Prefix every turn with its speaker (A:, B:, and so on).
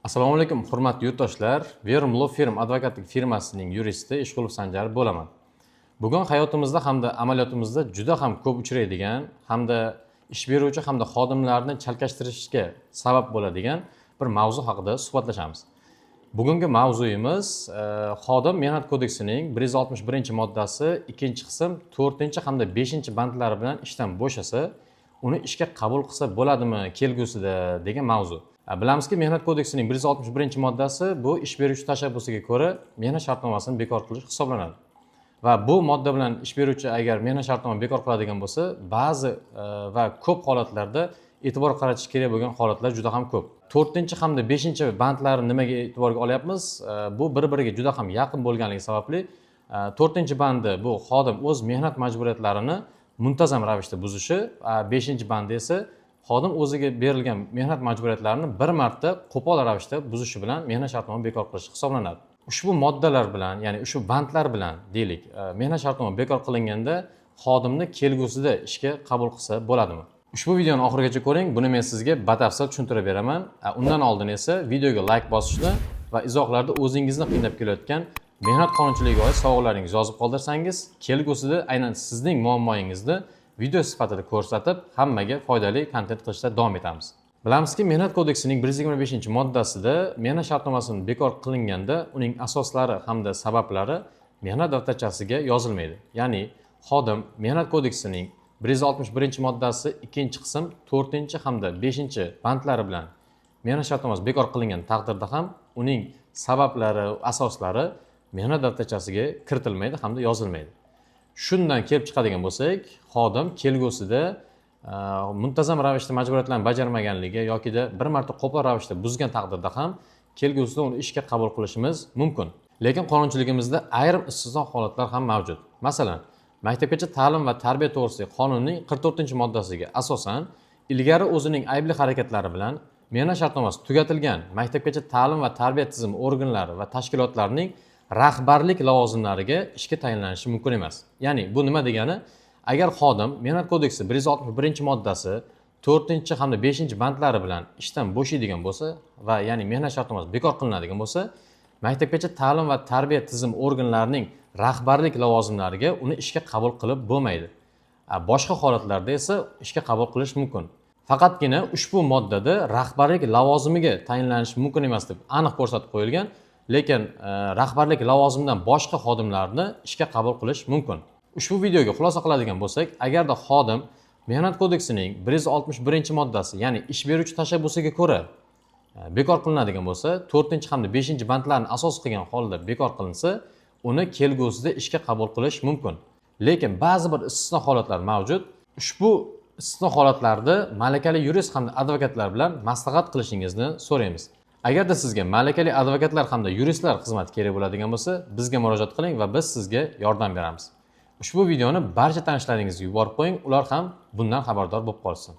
A: Assalomu alaykum, hurmatli yurtdoshlar. Verum Law Firm advokatlik firmasining yuristi Ishqulov Sanjar bo'laman. Bugun hayotimizda hamda amaliyotimizda juda ham ko'p uchraydigan hamda ish beruvchi hamda xodimlarni chalkashtirishga sabab bo'ladigan bir mavzu haqida suhbatlashamiz. Bugungi mavzuyimiz xodim mehnat kodeksining 161-moddasi 2-qism 4 hamda 5-bandlari bilan ishdan bo'shasa, uni ishga qabul qilsa bo'ladimi kelgusida degan mavzu. Bilamizki, mehnat kodeksining 161-moddasi bu ish beruvchi tashabbusiga ko'ra mehnat shartnomasini bekor qilish hisoblanadi. Va bu modda bilan ish beruvchi agar mehnat shartnomani bekor qiladigan bo'lsa, ba'zi va ko'p holatlarda e'tibor qaratish kerak bo'lgan holatlar juda ham ko'p. 4 hamda 5-bandlarni nimaga e'tiborga olyapmiz? Bu bir-biriga juda ham yaqin bo'lganligi sababli 4-bandi bu xodim o'z mehnat majburiyatlarini muntazam ravishda buzishi, 5-bandi esa xodim o'ziga berilgan mehnat majburiyatlarini bir marta qo'pol ravishda buzishi bilan mehnat shartnomani bekor qilish hisoblanadi. Ushbu moddalar bilan, ya'ni ushbu bandlar bilan deylik, mehnat shartnoma bekor qilinganda xodimni kelgusida ishga qabul qilsa bo'ladimi? Ushbu videoni oxirigacha ko'ring, buni men sizga batafsil tushuntirib beraman. Undan oldin esa videoga like bosishni va izohlarda o'zingizni qiynab kelayotgan mehnat qonunchiligiga oid savollaringizni yozib qoldirsangiz, kelgusida aynan sizning muammoyingizni video sifatida ko'rsatib, hammaga foydali kontent qilishda davom etamiz. Bilamizki, mehnat kodeksining 125-moddasida mehnat shartnomasini bekor qilinganda uning asoslari hamda sabablari mehnat daftarchasiga yozilmaydi. Ya'ni xodim mehnat kodeksining 161-moddasi 2-qism 4 hamda 5-bandlari bilan mehnat shartnomasi bekor qilingan taqdirda ham uning sabablari, asoslari mehnat daftarchasiga kiritilmaydi hamda yozilmaydi. Shundan kelib chiqadigan bo'lsak, xodim kelgusida muntazam ravishda majburiyatlarni bajarmaganligi yoki bir marta qo'pol ravishda buzgan taqdirda ham kelgusida uni ishga qabul qilishimiz mumkin. Lekin qonunchiligimizda ayrim istisno holatlar ham mavjud. Masalan, Maktabgacha ta'lim va tarbiya to'g'risidagi qonunning 44-moddasiga asosan ilgari o'zining aybli harakatlari bilan mehnat shartnomasi tugatilgan maktabgacha ta'lim va tarbiya tizimi organlari va tashkilotlarining rahbarlik lavozimlariga ishga tayinlanishi mumkin emas. Ya'ni bu nima degani? Agar xodim mehnat kodeksi 161-moddasi 4 hamda 5-bandlari bilan ishdan bo'shaydigan bo'lsa va ya'ni mehnat shartnomasi bekor qilinadigan bo'lsa, maktabgacha ta'lim va tarbiya tizim organlarining rahbarlik lavozimlariga uni ishga qabul qilib bo'lmaydi. Boshqa holatlarda esa ishga qabul qilish mumkin. Faqatgina ushbu moddada rahbarlik lavozimiga tayinlanishi mumkin emas deb aniq ko'rsatib qo'yilgan, lekin rahbarlik lavozimidan boshqa xodimlarni ishga qabul qilish mumkin. Ushbu videoga xulosa qiladigan bo'lsak, agarda xodim mehnat kodeksining 161-moddasi, ya'ni ish beruvchi tashabbusiga ko'ra bekor qilinadigan bo'lsa, 4 hamda 5-bandlarni asos qilgan holda bekor qilinsa, uni kelgusida ishga qabul qilish mumkin. Lekin ba'zi bir istisno holatlar mavjud. Ushbu istisno holatlarda malakali yurist hamda advokatlar bilan maslahat qilishingizni so'raymiz. Agarda sizga malakali advokatlar hamda yuristlar xizmati kerak bo'ladigan bo'lsa, bizga murojaat qiling va biz sizga yordam beramiz. Ushbu videoni barcha tanishlaringizga yuborib qo'ying, ular ham bundan xabardor bo'lib qolsin.